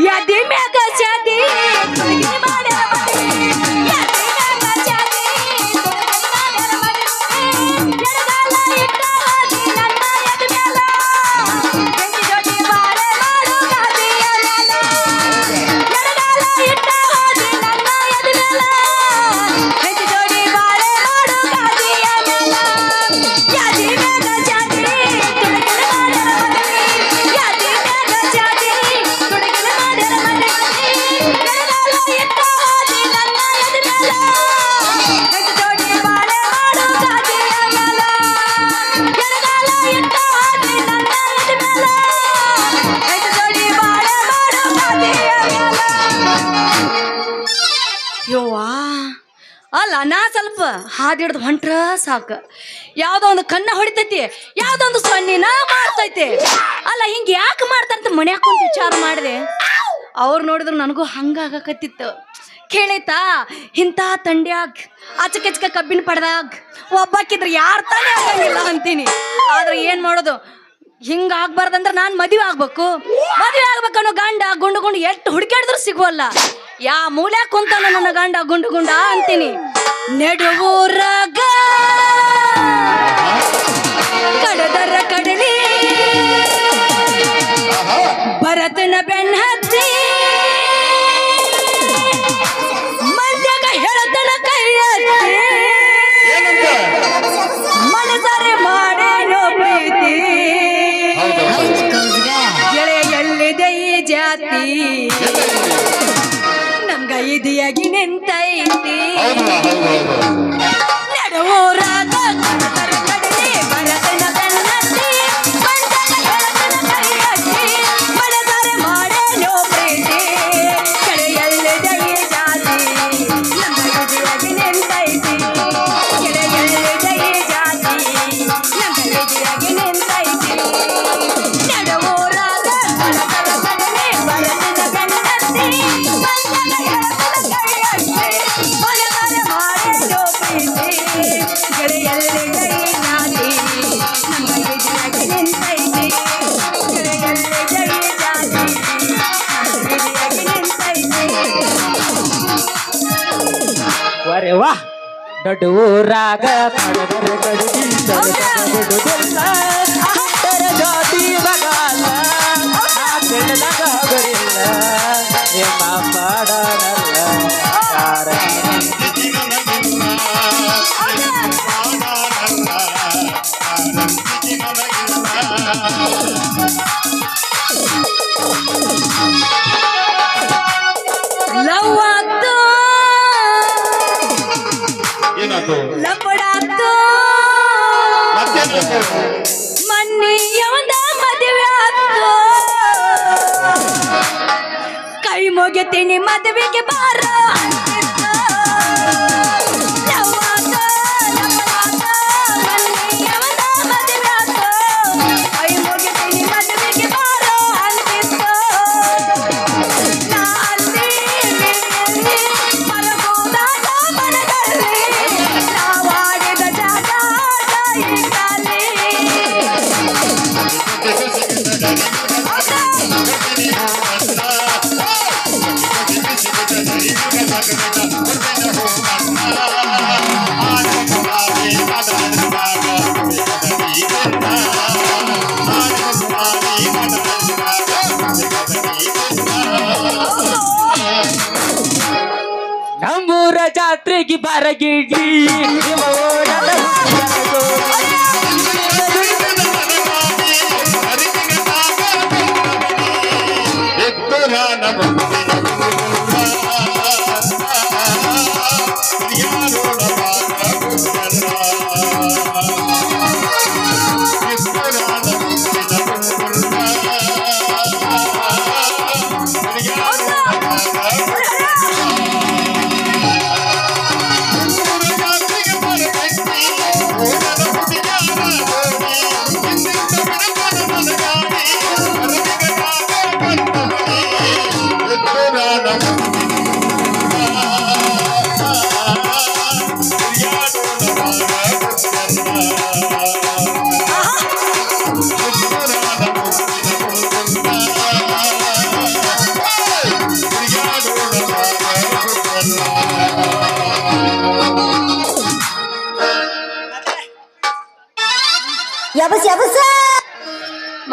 ಯಾದಿ ಮ್ಯಾಗ ಜಾದಿ ತುಡುಗಿನ ಮಾಡ್ಯಾರ ಮದುವೆ ಯಾದಿ ಮ್ಯಾಗ ಜಾದಿ ತುಡುಗಿನ ಮಾಡ್ಯಾರ ಮದುವೆ ಎಡಗಾಲ ಇಟ್ಟ ಹಾದಿ ನನ್ನ ಎದೆ ಮ್ಯಾಲ ಬೆಂಕಿ ಜೋಡಿ ಬಾಳೆ ಮಾಡು ಗಾದಿಯ ಮ್ಯಾಲ ಎಡಗಾಲ ಇಟ್ಟ ಹಾದಿ ನನ್ನ ಎದೆ ಮ್ಯಾಲ ಬೆಂಕಿ ಜೋಡಿ ಬಾಳೆ ಮಾಡು ಗಾದಿಯ ಮ್ಯಾಲ ಯಾದಿ ಮ್ಯಾಗ ಜಾದಿ ತುಡುಗಿನ ಮಾಡ್ಯಾರ ಮದುವೆ ಯಾದಿ ಮ್ಯಾಗ ಜಾದಿ ತುಡುಗಿನ ಮಾಡ್ಯಾರ ಮದುವೆ ಎಡಗಾಲ ಇಟ್ಟ ಹಾದಿ ನನ್ನ ಎದೆ ಮ್ಯಾಲ ಬೆಂಕಿ ಜೋಡಿ ಬಾಳೆ ಮಾಡು ಗಾದಿಯ ಮ್ಯಾಲ ಎಡಗಾಲ ಇಟ್ಟ ಹಾದಿ ನನ್ನ ಎದೆ ಮ್ಯಾಲ ಬೆಂಕಿ ಜೋಡಿ ಬಾಳೆ ಮಾಡು ಗಾದಿಯ ಮ್ಯಾಲ. ಯವ್ವಾ ಅಲ್ಲ ನಾ ಸ್ವಲ್ಪ ಹಾದಿಡ್ದು ಹೊಂಟ್ರ ಸಾಕು ಯಾವುದೋ ಒಂದು ಕಣ್ಣ ಹೊಡಿತೈತಿ ಯಾವುದೋ ಒಂದು ಸೊನ್ನಿನ ಮಾಡ್ತೈತಿ ಅಲ್ಲ ಹಿಂಗೆ ಯಾಕೆ ಮಾಡ್ತಾರಂತ ಮನ್ಯಾಗ ಕುಂತು ವಿಚಾರ ಮಾಡಿದೆ ಅವ್ರು ನೋಡಿದ್ರು ನನಗೂ ಹಂಗಾಗಕತ್ತಿತ್ತು ಕೇಳೈತಾ ಇಂಥ ತಂಡ್ಯಾಗ ಆಚಕೆಚ್ಕ ಕಬ್ಬಿನ ಪಡ್ದಾಗ ಒಬ್ಬಾಕಿದ್ರೆ ಯಾರು ತಾನೇ ಆಗಂಗಿಲ್ಲ ಅಂತೀನಿ ಆದ್ರೆ ಏನು ಮಾಡೋದು ಹಿಂಗಾಗ್ಬಾರ್ದಂದ್ರೆ ನಾನು ಮದುವೆ ಆಗ್ಬೇಕು ಅನ್ನೋ ಗಂಡ ಗುಂಡು ಗುಂಡು ಎಷ್ಟು ಹುಡುಕಾಡಿದ್ರು ಸಿಗುವಲ್ಲ ಯಾ ಮೂಲ್ಯಾಗ ಕುಂತಾನ ನನ್ನ ಗಂಡ ಗುಂಡು ಗುಂಡ ಅಂತೀನಿ ನೆಡುವೂರಾಗ ಕಡದರ ಕಡಲಿ ಭರತನ ಬೆನ್ನ ಹತ್ತಿ ಮಂದ್ಯಾಗ ಹೇಳತನ ಕೈ ಹತ್ತಿ ಮನಸರೆ ಮಾಡೇನೋ ಪ್ರೀತಿ ಗೆಳೆಯ ಎಲ್ಲಿದೆ ಈ ಜಾತಿ ನಮ್ಗ ಇದಿಯಾಗಿ ನಿಂತೈತಿ ನಡುವೂರಾಗ ಕಡದರ ಕಡಲಿ ಭರತನ ಬೆನ್ನ ಹತ್ತಿ ಮಂದ್ಯಾಗ ಹೇಳತನ ಕೈ ಹತ್ತಿ ಮನಸರೆ ಮಾಡೇನೋ ಪ್ರೀತಿ ಗೆಳೆಯ ಎಲ್ಲಿದೆ ಈ ಜಾತಿ ನಮ್ಗ ಇದಿಯಾಗಿ ನಿಂತೈತಿ ಗೆಳೆಯ ಎಲ್ಲಿದೆ ಈ ಜಾತಿ ನಮ್ಗ ಇದಿಯಾಗಿ ನಿಂತೈತಿ ನಡುವೂರಾಗ ಕಡದರ ಕಡಲಿ ಭರತನ ಬೆನ್ನ ಹತ್ತಿ ಮಂದ್ಯಾಗ ಹೇಳತನ ಕೈ ಹತ್ತಿ ಮನಸರೆ ಮಾಡೇನೋ ಪ್ರೀತಿ ಗೆಳೆಯ ಎಲ್ಲಿದೆ ಈ ಜಾತಿ ನಮ್ಗ ಇದಿಯಾಗಿ ನಿಂತೈತಿ ಗೆಳೆಯ ಎಲ್ಲಿದೆ ಈ ಜಾತಿ ನಮ್ಗ ಇದಿಯಾಗಿ ನಿಂತೈತಿ. ವರೆ ವಾ ದೊಡ್ಡ ಊರಾಗ ಕಡದರ ಕಡಲಿ ಬಿಡುದಿಲ್ಲ ಹತ್ತರ ಜಾತಿ ಬಗಾಲ ಆ ಬೆಳದಾಗ ಬರಿಲ್ಲ ನಿಮ್ಮ ಪಾಡನಲ್ಲ ಯಾರ ಲವ್ ಆತು ಏನಾಯ್ತು ಲಪಡಾತು ಮತ್ತೇನಾಯ್ತು ಮನ್ನಿಯವನ ಮದುವೆ ಆತು ಕೈ ಮುಗಿತೀನಿ ಮದುವೆಗೆ ಬಾರ ಅಂತಿತ್ತು. ಲವ್ ಆತು, ಲಪಡಾತು, ಮನ್ನಿಯವನ ಮದುವೆ ಆತು ಕೈ ಮುಗಿತೀನಿ ಮದುವೆಗೆ ಬಾರ ಅಂತಿತ್ತು. ನಾ ಅಲ್ಲಿ ನೀನಲ್ಲಿ ಮಲಗೋದಾಗ ಮನದಲ್ಲಿ ನಾವಾಡಿದ ಜಾಗ ಈಗಲೇ. ನಮ್ಮೂರ ಜಾತ್ರೆಗೆ ಬರಗಿಡಿ ನಿಮ್ಮ ಓಡದ Yeah.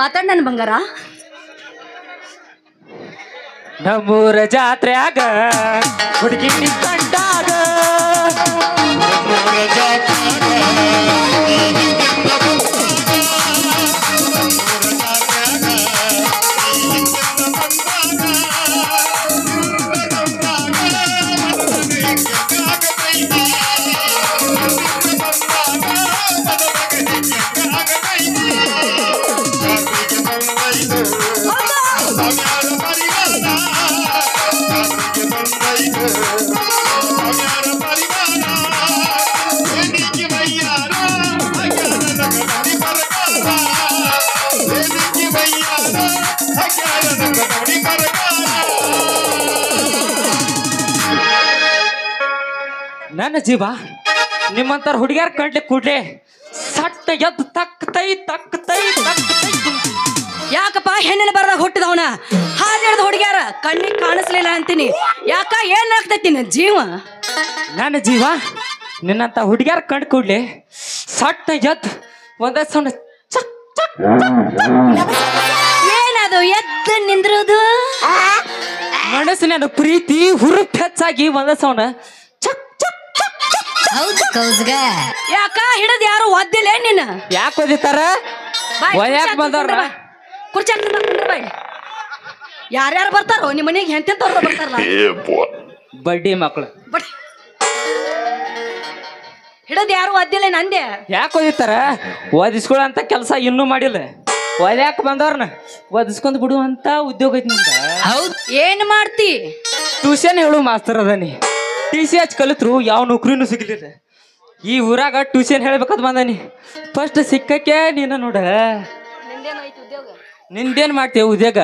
ಮಾತಾಡ್ ನನ್ ಬಂಗಾರ. ನಮ್ಮೂರ ಜಾತ್ರೆಯಾಗ ಹುಡುಗಿ ಕಂಡಾಗ ನನ್ನ ಜೀವ ನಿಮ್ಮಂತರ ಹುಡುಗಿಯರ್ ಕಂಡ್ಲಿ ಕೂಡ್ಲೆ ಸಟ್ಟ ಎದ್ದು ತಕ್ಕತೈ ತಕ್ಕತೈ ತಕ್ಕತೈ. ಯಾಕಪ್ಪ ಹೆಣ್ಣಿನ ಬರದಾಗ ಹುಟ್ಟಿದವನ ಹಾಲು ಹಿಡ್ದು ಹುಡುಗ್ಯಾರ ಕಣ್ಣಿಗೆ ಕಾಣಿಸ್ಲಿಲ್ಲ ಅಂತೀನಿ. ಯಾಕ ಏನ್ ಆಗ್ತೈತಿ ನಿನ್ನ ಜೀವ? ನನ್ನ ಜೀವ ನಿನ್ನಂತ ಹುಡುಗಿಯರ್ ಕಂಡ್ ಕೂಡ್ಲೆ ಸಟ್ಟ ಎದ್ದು ಒಂದೇ ಸಣ್ಣ ಚಕ್ ಚಕ್ ಏನದು ಎದ್ದು ನಿಂದ್ರುದು? ಮನಸ್ಸಿನ ಪ್ರೀತಿ ಹುರುಪ್ ಹೆಚ್ಚಾಗಿ ಒಂದೇ ಸೌಂಡ್ ಚಕ್ ಚಕ್ ಯಾಕ ಹಿಡದ್ ಯಾರು ಒದ್ದಿಲ್ಲ ನಿನ್ನ? ಯಾಕೆ ಓದಿತಾರ ಒಯ್ಯಾಕ ಬಂದವ್ರ ಕುರ್ಚಿ ಬಾಯ್. ಯಾರ್ಯಾರು ಬರ್ತಾರೋ ನಿಮ್ಮ ಮನೆಗೆ ಎಂತೆಂತವ್ರು ಬರ್ತಾರಲ್ಲ ಬಡ್ಡಿ ಮಕ್ಳು ಬಟ್ ಹಿಡದ್ ಯಾರು ಒದ್ದಿಲ್ಲ ನಂದೆ. ಯಾಕೆ ಓದಿತಾರ? ಓದಿಸ್ಕೊಳ್ಳೋ ಕೆಲಸ ಇನ್ನೂ ಮಾಡಿಲ್ಲ. ಓದ್ಯಾಕ ಬಂದವ್ರನ್ನ ಓದಿಸ್ಕೊಂಡ್ ಬಿಡುವಂತ ಉದ್ಯೋಗ ಐತಿ ನಿಂದ. ಹೌದ್ ಏನ್ ಮಾಡ್ತಿ? ಟ್ಯೂಷನ್ ಹೇಳು ಮಾಸ್ತರ್ ಅದನಿ. TCH ಕಲಿತ್ರು ಯಾವ ನೌಕರಿನೂ ಸಿಗ್ಲಿಲ್ಲ. ಈ ಊರಾಗ ಟ್ಯೂಷನ್ ಹೇಳ್ಬೇಕಂತ ಬಂದನಿ. ಫಸ್ಟ್ ಸಿಕ್ಕಕ್ಕೆ ನೀನ ನೋಡ. ನಿಂದೇನ್ ಮಾಡ್ತೀಯ ಉದ್ಯೋಗ?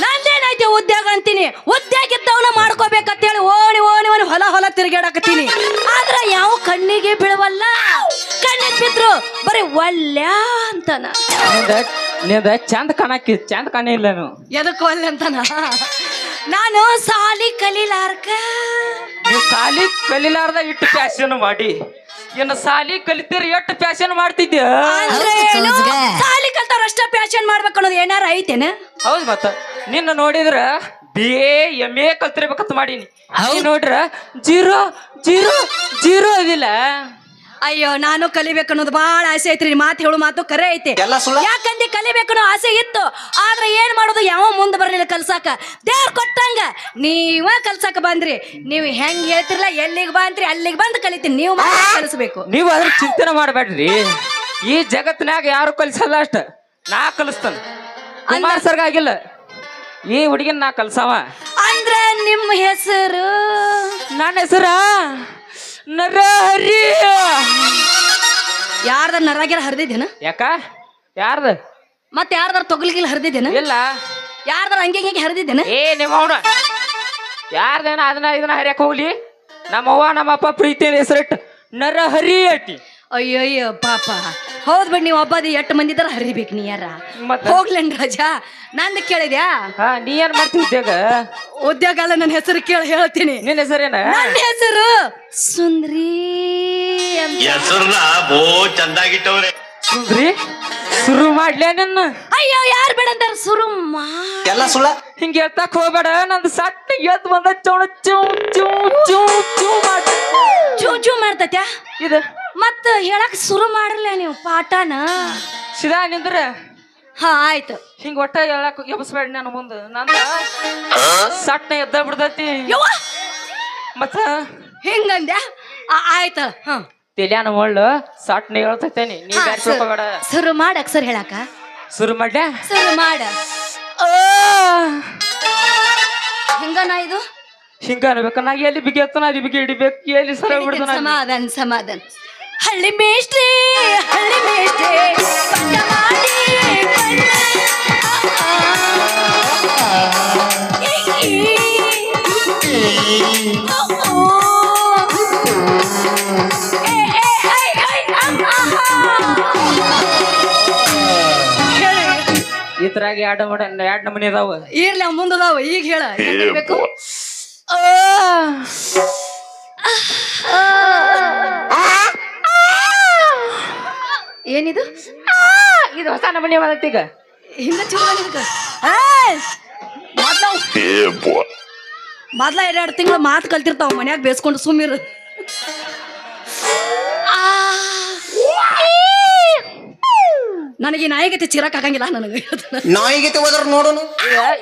ನಂದೇನೈತಿ ಉದ್ಯೋಗ ಅಂತೀನಿ. ಉದ್ಯೋಗ ಇದ್ದವನ ಮಾಡ್ಕೋಬೇಕಂತೇಳಿ ಓಣಿ ಓಣಿ ಓಣಿ ಹೊಲ ಹೊಲ ತಿರುಗಾಡಕತ್ತೀನಿ. ಆದ್ರ ಯಾವ ಕಣ್ಣಿಗೆ ಬೀಳವಲ್ಲ. ಕಣ್ಣಿಗೆ ಬಿದ್ರು ಬರೀ ಒಲ್ಯ ಅಂತಾನ. ನಿಂದ ಚಂದ ಕಾಣೇ ಇಲ್ಲ. ಎದಕ್ ಒಲ್ಲೆ ಅಂತಾನ? ನಾನು ಸಾಲಿ ಕಲೀಲಾರ್ಕ. ನೀವು ಸಾಲಿ ಕಲಿಲಾರ್ದ ಇಟ್ಟು ಪ್ಯಾಶನ್ ಮಾಡಿ ಇನ್ನು ಸಾಲಿ ಕಲಿತೀರಿ ಎಷ್ಟು ಪ್ಯಾಶನ್ ಮಾಡ್ತಿದ್ಯ? ಸಾಲಿ ಕಲ್ತವ್ರ ಅಷ್ಟ ಪ್ಯಾಶನ್ ಮಾಡ್ಬೇಕು ಅನ್ನೋದು ಏನಾರ ಐತೇನ? ಹೌದ್ ಮತ್ತ ನಿನ್ನ ನೋಡಿದ್ರ BA MA ಕಲ್ತಿರ್ಬೇಕಂತ ಮಾಡೀನಿ. ನೋಡ್ರ ಜೀರೋ ಜೀರೋ ಜೀರೋ ಅದಿಲ್ಲ. ಅಯ್ಯೋ ನಾನು ಕಲಿಬೇಕು ಅನ್ನೋದು ಬಾಳ ಆಸೆ ಐತ್ರಿ. ಮಾತು ಹೇಳು ಮಾತು ಕರೆ ಐತಿ. ಯಾಕಂದ್ರೆ ಕಲಿಬೇಕು ಅನ್ನೋ ಆಸೆ ಇತ್ತು. ಆದ್ರೆ ಏನ್ ಮಾಡೋದು? ಯಾವ ಮುಂದೆ ಬರ್ಲಿಲ್ಲ ಕಲ್ಸಾಕ. ದೇವ್ರ ಕೊಟ್ಟಂಗ ನೀವ ಕಲ್ಸಾಕ ಬಂದ್ರಿ. ನೀವು ಹೆಂಗ್ ಹೇಳ್ತಿರ್ಲ ಎಲ್ಲಿಗೆ ಬಂದ್ರಿ ಅಲ್ಲಿಗೆ ಬಂದು ಕಲಿತೀನಿ. ನೀವು ಕಲಿಸ್ಬೇಕು. ನೀವು ಅದ್ರ ಚಿಂತನೆ ಮಾಡ್ಬೇಡ್ರಿ. ಈ ಜಗತ್ತಿನಾಗ ಯಾರು ಕಲಿಸಲ್ಲ ಅಷ್ಟ ನಾ ಕಲಿಸ್ತಾನ. ಕುಮಾರ್ ಸರ್ಗ ಆಗಿಲ್ಲ ಈ ಹುಡುಗಿನ ನಾ ಕಲ್ಸವ. ಅಂದ್ರ ನಿಮ್ಮ ಹೆಸರು? ನನ್ನ ಹೆಸರ ನರಹರಿ. ಯಾರ್ದ ನರಾಗಿರ ಹರಿದಿದ್ದೇನ? ಯಾಕ ಯಾರ್ದ? ಮತ್ತೆ ಯಾರ್ದಾರ ತೊಗಲ್ಗಿಲ್ ಹರಿದಿದ್ದೇನ? ಇಲ್ಲ. ಯಾರ್ದಾರ ಹಂಗೆ ಹರಿದಿದ್ದೇನ? ನಿಮ್ಮ ಅವನ ಯಾರ್ದೇನ ಅದನ್ನ ಇದನ್ನ ಹರಿಯಕ್ ಹೋಗ್ಲಿ. ನಮ್ಮವ್ವ ನಮ್ಮಪ್ಪ ಪ್ರೀತಿಯಿಂದ ಹೆಸರಿಟ್ಟು ನರಹರಿ ಅಟ್ಟಿ. ಅಯ್ಯಯ್ಯೋ ಪಾಪ. ಹೌದ್ ಬಿಡ್ ನೀವು ಒಬ್ಬದಿ 8 ಮಂದಿ ತರ ಹರಿಬೇಕು. ನೀ ಯಾರ ಹೋಗ್ಲೇನ್ ರಾಜಾ? ನಂದ ಕೇಳಿದ್ಯಾ? ನೀ ಏನ್ ಮಾಡ್ತಿ ಉದ್ಯೋಗ? ಉದ್ಯೋಗ ಅಲ್ಲ, ನನ್ನ ಹೆಸರು ಕೇಳಿ ಹೇಳ್ತೀನಿ. ನಿನ್ನ ಹೆಸರೇನ? ನನ್ನ ಹೆಸರು ಸುಂದ್ರಿ ಅಂತ. ಹೆಸರ್ನ ಬೋ ಚಂದಾಗಿಟ್ಟವ್ರೆ. ಸುಂದ್ರಿ ಶುರು ಮಾಡ್ಲೇ ನಿನ್ನ? ಅಯ್ಯೋ ಯಾರು ಬೇಡಂತಾರ ಶುರು ಎಲ್ಲ ಸುಳ್ಳ. ಹಿಂಗ ಹೇಳ್ತಾಕ್ ಹೋಗ್ಬೇಡ. ನಂದು ಸಟ್ಟ ಎದ್ದು ಬಂದ ಚೌಣ ಚೂ ಚೂ ಚೂ ಚೂ ಮಾಡ ಚೂ ಚೂ ಮಾಡ್ತತ್ಯಾ ಇದು. ಮತ್ತ ಹೇಳಕ್ ಶುರು ಮಾಡ್ರಲ್ಲ ನೀವು ಪಾಠನ. ಸಿದಾ ನಿಂದ್ರ ಹಾ ಆಯ್ತು. ಹಿಂಗ ಒಟ್ಟ ಹೇಳಕ್ ಎಬಸ್ಬೇಡ ನಾನು ಮುಂದ. ನಂದ ಸಟ್ಟ ಎದ್ದ ಬಿಡ್ತೈತಿ ಮತ್ತ ಹಿಂಗಂದ್ಯಾ? ಆಯ್ತ. ಹ ತೆಲ್ಯಾನ ಒಳ್ಳು ಸಟ್ನ ಹೇಳ್ತೈತೇನಿ. ನೀ ಬ್ಯಾರೆ ತಿಳ್ಕೊಬೇಡ. ಶುರು ಮಾಡ ಅಕ್ಷರ ಹೇಳಾಕ. ಶುರು ಮಾಡ್ಯಾ? ಶುರು ಮಾಡ. ಹಿಂಗನ ಇದು? ಹಿಂಗ ಅನ್ಬೇಕ. ನಾ ಎಲ್ಲಿ ಬಿಗಿಯತ್ತ ಅಲ್ಲಿ ಬಿಗಿ ಹಿಡಿಬೇಕು. ಎಲ್ಲಿ ಸರ ಬಿಡ್ತಾನ. ಸಮಾಧಾನ ಸಮಾಧಾನ. ಹಳ್ಳಿ ಮೇಷ್ಟ್ರಿ ಹಳ್ಳಿ ಮೇಷ್ಟ್ರಿ ಪಟ್ಟ ಮಾಡಿ ಈ ತರಾಗ ಎರಡು ನಮೂನಿ ಅದಾವ. ಇರ್ಲಿ ಮುಂದದಾವ. ಈಗ ಹೇಳ ಬೇಕು. ಏನಿದು? ಇದು ಹೊಸ ನಮೂನಿ ಬಂದೈತಿ. ಈಗ ಹಿಂಗ ಚೂರ ಮೊದ್ಲ 2 ತಿಂಗಳು ಮಾತು ಕಲ್ತಿರ್ತಾವ ಮನ್ಯಾಗ ಬೇಸ್ಕೊಂಡು ಸುಮ್ಮಿರು. ನನಗೆ ನಾಯಿಗತೆ ಚಿರಾಕ್ ಆಗಂಗಿಲ್ಲ ನನಗೆ. ನಾಯಿಗತೆ ಹೋದ್ರ ನೋಡೋನು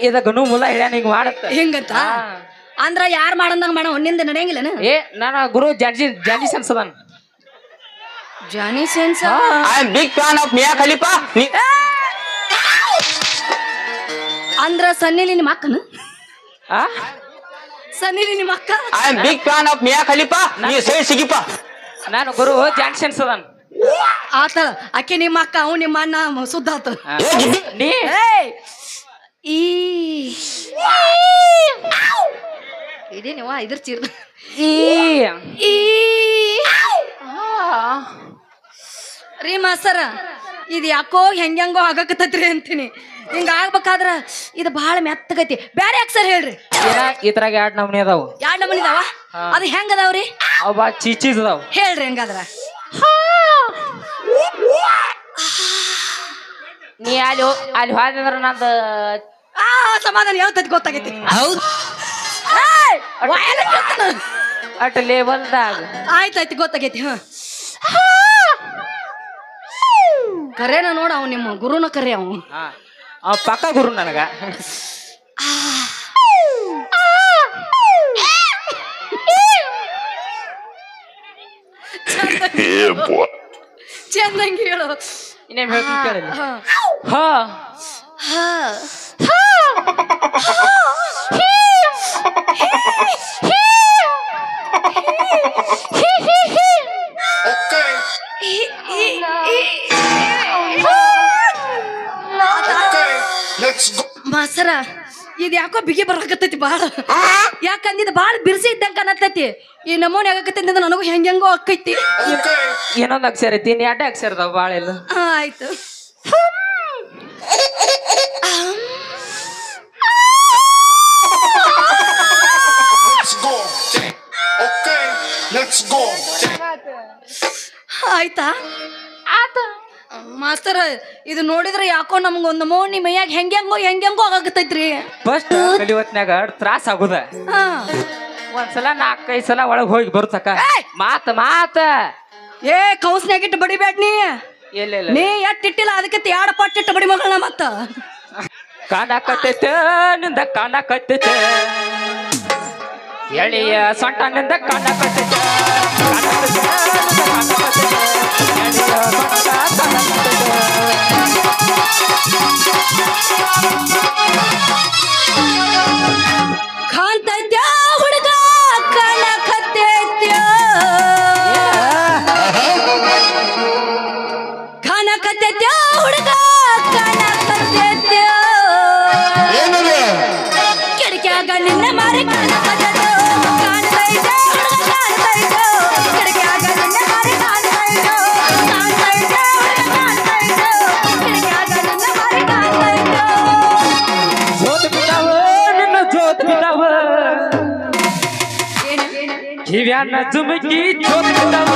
ಇದ ಗನು ಮುಲ್ಲ ಹೇಳ್ಯಾನ ಹಿಂಗ ಮಾಡತ್ತ ಹಿಂಗಂತ ಅಂದ್ರ ಯಾರ್ ಮಾಡಂದಂಗ ಮಾಡ ಒಂದಿಂದ ನಡೆಯಂಗಿಲ್ಲನ. ಏ ನನ್ನ ಗುರು ಜಾನಿ ಸೆನ್ಸ್ ಅದಾನ. Johnny Sins I am big fan of Mia Khalifa. ಅಂದ್ರ ಸನ್ನಿಲಿ ನಿಮ್ಮ ಅಕ್ಕನ ಆ ಸನ್ನಿಲಿ ನಿಮ್ಮ ಅಕ್ಕ. I am big fan of Mia Khalifa. ನೀ ಸೈ ಸಿಗಿಪ್ಪ. ನಾನು ಗುರು ಜಾನಿ ಸೆನ್ಸ್ ಅದಾನ. ಆತ ಅಕ್ಕಿ ನಿಮ್ಮ ಅಕ್ಕ ಅವ್ ನಿಮ್ಮ ಅಣ್ಣ ಸುದ್ದ ಆತ. ನೀ ಇದೇನವ ಇದ್ರ ಚೀರ್ ರೀ ಮಾಸ್ತರ ಇದು ಯಾಕೋ ಹೆಂಗೋ ಆಗಕತ್ತೈತ್ರಿ ಅಂತೀನಿ. ಹಿಂಗ ಆಗ್ಬೇಕಾದ್ರ ಇದು ಬಹಳ ಮೆತ್ತಗೈತಿ. ಬ್ಯಾರೆ ಅಕ್ಷರ ಹೇಳ್ರಿ. ಇದ್ರಾಗ 2 ನಮೂನಿ ಅದಾವ. 2 ನಮೂನಿ ಅದಾವ. ಅದು ಹೆಂಗ ಅದಾವ್ರಿ? ಅವ ಬಾ ಚೀಚೀಸ್ ಅದಾವ. ಹೇಳ್ರಿ ಹೆಂಗಾದ್ರ. ನೀ ಅಲ್ಲಿ ಹೋದ್ರ ನಂದು ಸಮಾಧಾನ ಯಾವತ್ತೈತಿ ಗೊತ್ತಾಗೈತಿ. ಹೌದು ಅಟ್ ಲೇಬಲ್ದಾಗ ಆಯ್ತಾಯ್ತು ಗೊತ್ತಾಗೈತಿ. ಕರೇನ ನೋಡ ಅವ್ ನಿಮ್ಮ ಗುರುನ ಕರೆ ಅವ್ ಪಕ್ಕ ಗುರು ನನಗ. ಚಂದಂಗಿ ಹೇಳು. ಇನ್ನೇನ್ ಹೇಳ್ತೀನಿ ಕೇಳಿಲ್ಲ. ಹಾ ಮಾಸರ ಇದು ಯಾಕೋ ಬಿಗಿ ಬರಾಕತ್ತೈತಿ ಬಾಳ. ಯಾಕಂದಿದ್ ಬಾಳ ಬಿರ್ಸಿ ಇದ್ದಂಗ ಕಾಣತೈತಿ. ಈ ನಮೂನಿ ಆಗಕತ್ತೈತಿ ನನಗೂ ಹೆಂಗೋ ಅಕ್ಕೈತಿ. ಇನ್ನೊಂದ್ ಅಕ್ಷರ ಐತಿ. ಇನ್ 2 ಅಕ್ಷರ ಅದಾವ ಬಾಳ ಇಲ್ಲ. ಆಯ್ತು. ಆಯ್ತಾ ಮಾಸ್ತರ ಇದು ನೋಡಿದ್ರೆ ಯಾಕೋ ನಮ್ಗ ಒಂದ್ ನಮೂನಿ ಮೈಯಾಗ ಹೆಂಗೋ ಆಗಕತ್ತೈತ್ರಿ. ಫಸ್ಟ್ ಕಲಿವತ್ನ್ಯಾಗ ತ್ರಾಸ ಆಗುದ. ಒಂದ್ಸಲ 4-5 ಸಲ ಒಳಗ್ ಹೋಗಿ ಬರುತ್ತಕ್ಕ. ಮಾತ ಏ ಕೌನ್ಸ್ನ್ಯಾಗಿಟ್ಟು ಬಡಿಬೇಡ ನೀ. ಇಲ್ಲ ನೀ ಎಟ್ಟಿಟ್ಟಿಲ್ಲ ಅದಕ್ಕೆ 2 ಪಟ್ಟಿಟ್ಟು ಬಡಿ ಮಗಳನ್ನ ಮತ್ತ ಕಾಣಕತ್ತೈತ ನಿಂದ ಕಾಣಕತ್ತೈತ ಎಳೆಯ ಸೊಂಟನಿಂದ ಕಾಣಕತ್ತೈತ ಕಾಣ್ತೈತ್ಯ ಹುಡುಗ ಕಾಣಕತ್ತೈತ್ಯ ಹುಡುಗ ಕಾಣಕತ್ತೈತ್ಯ ಕಿಡಕ್ಯಾಗ ನಿನ್ನ ಮಾರಿ ಕಾಣಕತ್ತೈತ ಕಾಣ್ತೈತ ಹುಡುಗ ಕಾಣ್ತೈತ ಕಿಡಕ್ಯಾಗ ನಿನ್ನ ಮಾರಿ ಕಾಣ್ತೈತ ಕಾಣ್ತೈತ ಹುಡುಗ ಕಾಣ್ತೈತ ಕಿಡಕ್ಯಾಗ ನಿನ್ನ ಮಾರಿ ಕಾಣ್ತೈತ ಜೋತ್ ಬಿಡವ ಕಿವ್ಯಾನ ಜುಮಕಿ ಜೋತ್ ಬಿಡವ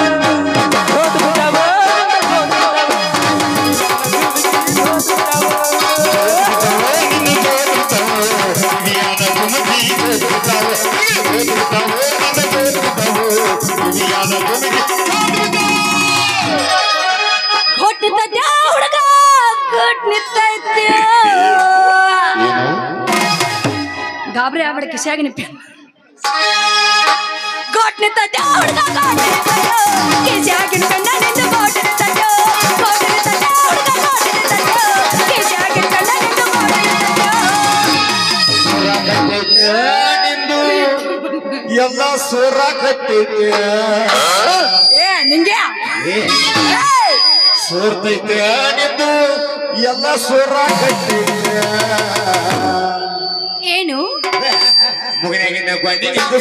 ಹುಡುಗ ಕೊಟ್ ನಿಂತೈತ್ಯ ಗಾಬರಿ ಆಗ್ಬೇಡ ಕಿಶಾಗ ನಿಪ್ಪಿ ಗೋಟ್ ನಿಂತೈತ್ಯ ಹುಡುಗ ಕಿಶಾಗ ನಿಂತ ನಿಂತು ಗೋಟ್ ನಿಂತೈತ್ಯ ಗೋಟ್ ನಿಂತೈತ್ಯ ಹುಡುಗ ಗೋಟ್ ನಿಂತೈತ್ಯ ಕಿಶಾಗ ನಿಂತು ಗೋಟ್ ನಿಂತೈತ್ಯ ಎಲ್ಲ ಸೋರಾಕತ್ತೈತೆ ಏ ನಿಂಗೆ ಸೋರ್ತೈತೆ ನಿಂದು ಎಲ್ಲ ಸೋರಾಕತ್ತೈತೆ ಏನು ಮುಗಿನಾಗಿಂದ ಗೊಂದಿಗಿಂದು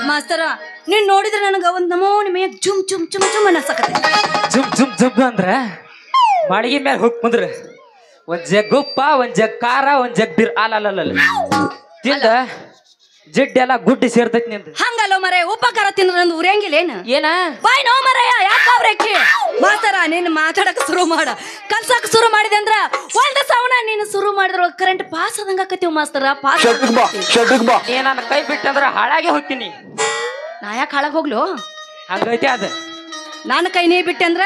ಮಾಸ್ತರ ನೀನ್ ನೋಡಿದ್ರೆ ನನಗ ಒಂದ್ ನಮೂನಿ ಮೇಗ್ ಜುಮ್ ಜುಮ್ ಜುಮ್ ಜುಮ್ ಅನ್ನಸಕತ್ತೆ ಜುಮ್ ಜುಮ್ ಜುಮ್ ಅಂದ್ರ ಮಾಡಿಗೆ ಮ್ಯಾಲ ಹೋಗಿ ಕುಂದ್ರ ಒಂದ್ ಜಗ್ ಉಪ್ಪ ಒಂದ್ ಜಗ್ ಖಾರ ಒಂದ್ ಜಗ್ ಬಿರ್ ಅಲ್ಲ ತಿಂದ ಜಿಡ್ಡೆಲ್ಲ ಗುಡ್ಡಿ ಸೇರ್ತೈತಿ ನಿಂದ. ಹಂಗಲ್ಲೋ ಮರೆ ಉಪಕಾರ ತಿಂದ್ರಂದು ಉರಿಯಂಗಿಲ್ಲ ಏನ ಏನ ಬಾಯ್ ನೋ ಮರಯ್ಯ ಯಾಕ ಅವ್ರಕ್ಕೆ ಮಾಸ್ತರ ನೀನ್ ಮಾತಾಡಕ್ ಶುರು ಮಾಡ ಕಲ್ಸಕ್ ಶುರು ಮಾಡಿದೆ ಅಂದ್ರ ಒಂದ್ ಸವನ ನೀನು ಶುರು ಮಾಡಿದ್ರ ಕರೆಂಟ್ ಪಾಸ್ ಆದಂಗ ಆಕತಿವ್ ಮಾಸ್ತರ ಪಾಸ್ ಶೆಡ್ಡಿಗ್ ಬಾ ನೀ ನನ್ನ ಕೈ ಬಿಟ್ಟಂದ್ರ ಹಾಳಾಗೆ ಹೋಗ್ತೀನಿ. ನಾ ಯಾಕೆ ಹಾಳಾಗ್ ಹೋಗ್ಲು ಹಂಗೈತಿ ಅದ ನಾನು ಕೈ ನೀ ಬಿಟ್ಟೆ ಅಂದ್ರ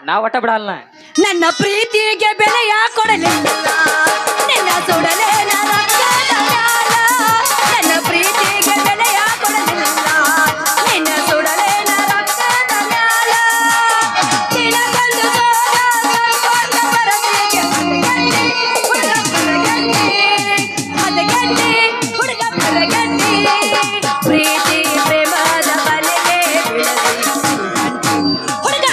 ನಾ ಒಟ್ಟ ಬಿಡಲ್ಲ. ನನ್ನ ಪ್ರೀತಿಗೆ ಬೆಲೆ ಯಾಕೆ ಕೊಡಲಿಲ್ಲ ನಿನ್ನ ಸುಡಲೇ ರಕ್ತದ ಮ್ಯಾಲ ನನ್ನ ಪ್ರೀತಿಗೆ ಬೆಲೆ ಯಾಕೆ ಕೊಡಲಿಲ್ಲ ನಿನ್ನ ಸುಡಲೇ ರಕ್ತದ ಮ್ಯಾಲ ನಿನಗೊಂದು ಹುಡುಗ ಪರಗಟ್ಟಿ ಪ್ರೀತಿ ಪ್ರೇಮದ ಬಲೆಗೆ ಹುಡುಗ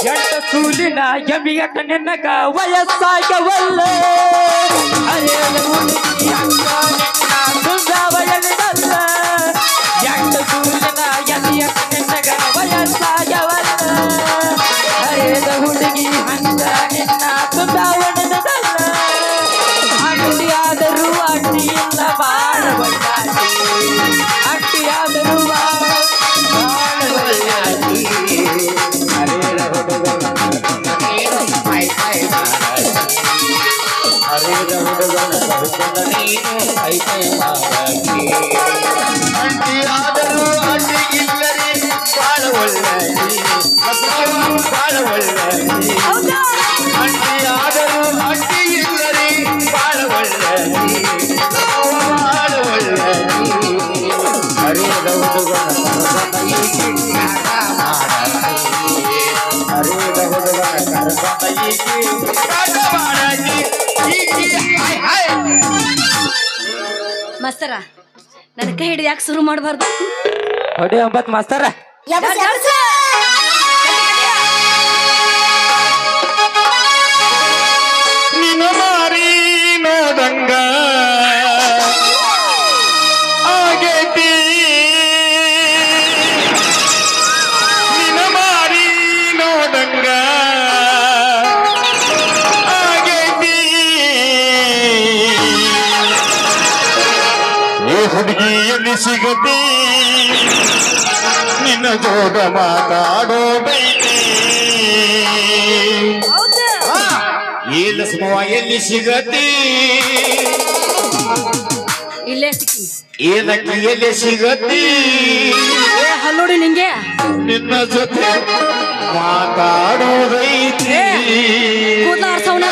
ಎಂಟ ಸೂಲಿನ ಎಮಿಯಟ ನಿನ್ನಗ ವಯಸ್ಸಾಗವಲ್ಲ ಅರೇಲ ಹುಡುಗಿ ಅಂಗ ನಿನ್ನ ಸುಂದರವಯಲಿದಲ್ಲ. ಎಂಟ ಸೂಲಿನ ಎಮಿಯಟ ನಿನ್ನಗ ವಯಸ್ಸಾಗವಲ್ಲ ಅರೇಲ ಹುಡುಗಿ ಅಂಗ ನಿನ್ನ ಸುಂದರವಯಲಿದಲ್ಲ. ಅಟ್ಟಿಯಾದರೂ ಅಟ್ಟಿಯಿಲ್ಲ ಬಾಳ ಬಣ್ಣಾಟಿ ಅಟ್ಟಿಯಾದರೂ ಬಾಳ ಬಣ್ಣಾಟಿ ಅರೇಲ ಅಂಟಿಯಾದರೂ ಅಂಟಿಗಿಲ್ಲರಿ ಬಾಳ ಒಳ್ಳೆಯ ಬಾಳ ಒಳ್ಳೆಯ ಅಂಟಿಯಾದರೂ ಅಂಟಿಗಿಲ್ಲರಿ ಬಾಳ ಒಳ್ಳೆಯ ಬಾಳ ಒಳ್ಳೆಯ ಹರಿಯದ ಹುಡುಗನ ಹರಿಯದ ಹುಡುಗನ ಮಾಸ್ತರ ನನ್ನ ಕೈ ಹಿಡಿದು ಯಾಕೆ ಶುರು ಮಾಡಬಾರ್ದು ಹೊಡಿ ಒಂಬತ್ತು ಮಾಸ್ತರ. ನಿನ್ನ ಮಾರಿ ನೋದಂಗ ಆಗೇತಿ ನಿನ್ನ ಮಾರಿ ನೋದಂಗ ಆಗೇತಿ ಏ ಹುಡುಗಿಯಲ್ಲಿ ಸಿಗತಿ ನಿನ್ನ ಜೋಗ ಮಾತಾಡೋ ಬೈತಿ ಇಲ್ಲ ಸುಮವ ಎಲ್ಲಿ ಸಿಗತಿ ಇಲ್ಲೇ ಸಿಕ್ಕಿ ಏನಕ್ಕೆ ಎಲ್ಲಿ ಸಿಗತಿ ಹಲ್ಲೋಡಿ ನಿಂಗೆ ನಿನ್ನ ಜೊತೆ ಮಾತಾಡೋದೈತಿ ಕೂದಲ ಆರ್ಸವನ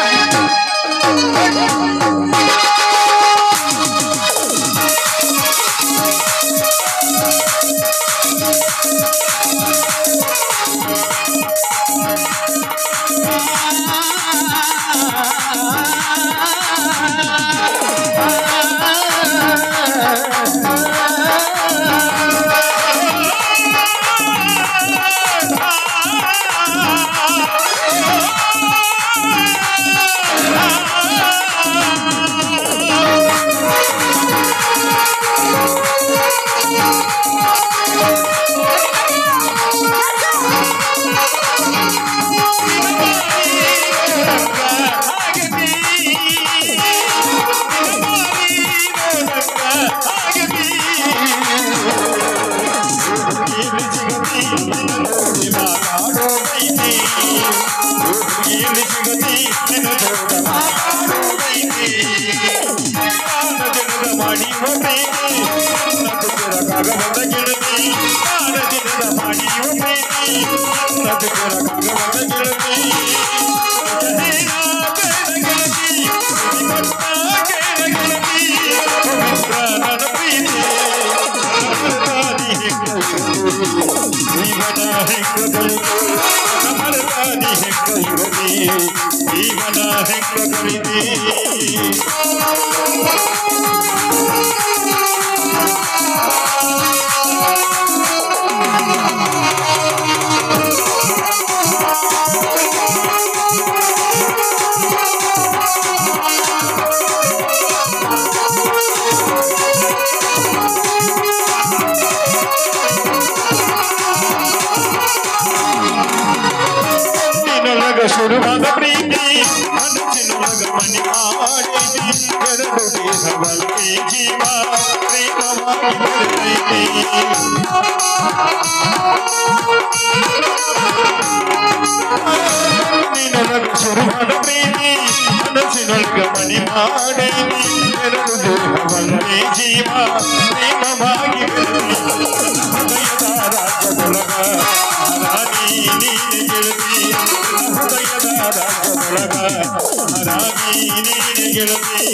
ಮಾಡಿ ಶುರುವಾದ ಪ್ರೀತಿ ಮನಸ್ಸಿನೊಳಗ ಮನೆ ಮಾಡಿದಿ ಎರಡು ದೇಹವಲ್ಲಿ ಜೀವ ಪ್ರೇಮವಾಗಿ ಬೆಳೆದೈತಿ ನಿನಗೆ ಶುರುವಾದ ಪ್ರೀತಿ ಮನಸ್ಸಿನೊಳಗ ಮನೆ ಮಾಡಿದಿ ಎರಡು ದೇಹವಲ್ಲಿ ಜೀವ ಪ್ರೇಮವಾಗಿ ಬೆಳೆದೈತಿ ಹೃದಯದ ರಾಜ್ಯದೊಳಗ ರಾಣಿ ನೀನೆ ಗೆಳತಿ ಹೃದಯದ ರಾಜ್ಯದೊಳಗ ರಾಣಿ ನೀನೆ ಗೆಳತಿ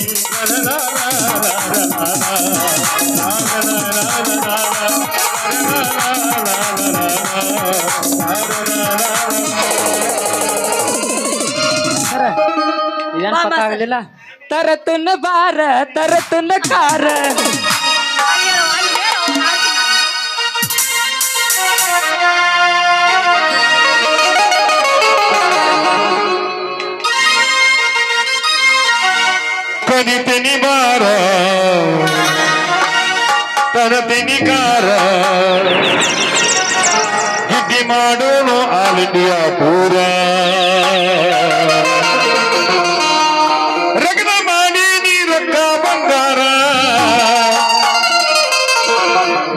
ಇದೇನ್ ಪತ್ತ ಆಗಲಿಲ್ಲ ತರತುನ್ನ ಬಾರ ತರತುನ್ನ ಕಾರ ಕನಿತನಿ ಬಾರ ತರತನಿ ಕಾರ ಗಿಡ್ಡಿ ಮಾಡೋನು ಆಲ್ ಇಂಡಿಯಾ ಪೂರ ರಗಡ ಮಾಡಿ ನೀ ರೊಕ್ಕ ಬಂಗಾರ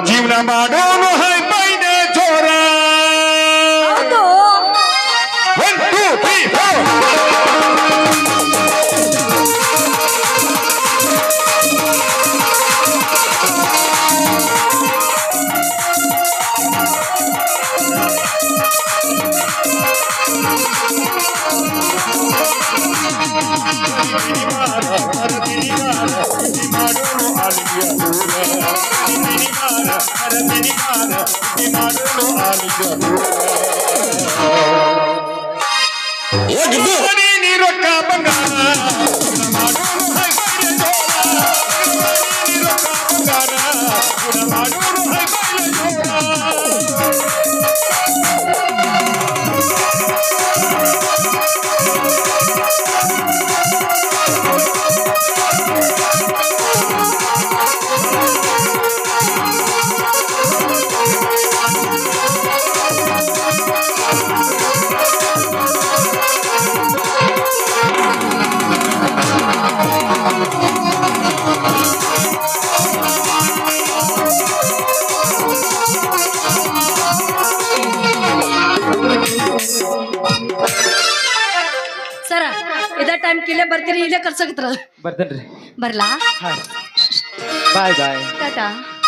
ಜೀವನ ಮಾಡೋನು ಹೈ ಬೈನ ಜೋರ 1 2 3 ರೊಕ್ಕ ಬಂಗಾರ ಮಾಡೋನು ಹೈ ಬೈನ ಸರ ಇದ ಟೈಮ್ ಕಿಲ್ಲೇ ಬರ್ತೀರಿ ಇಲ್ಲೇ ಕರ್ಸಕತ್ರ ಬರ್ತೇನ್ರಿ ಬರ್ಲಾ ಬಾಯ್ ಬಾಯ್ ಟಾಟಾ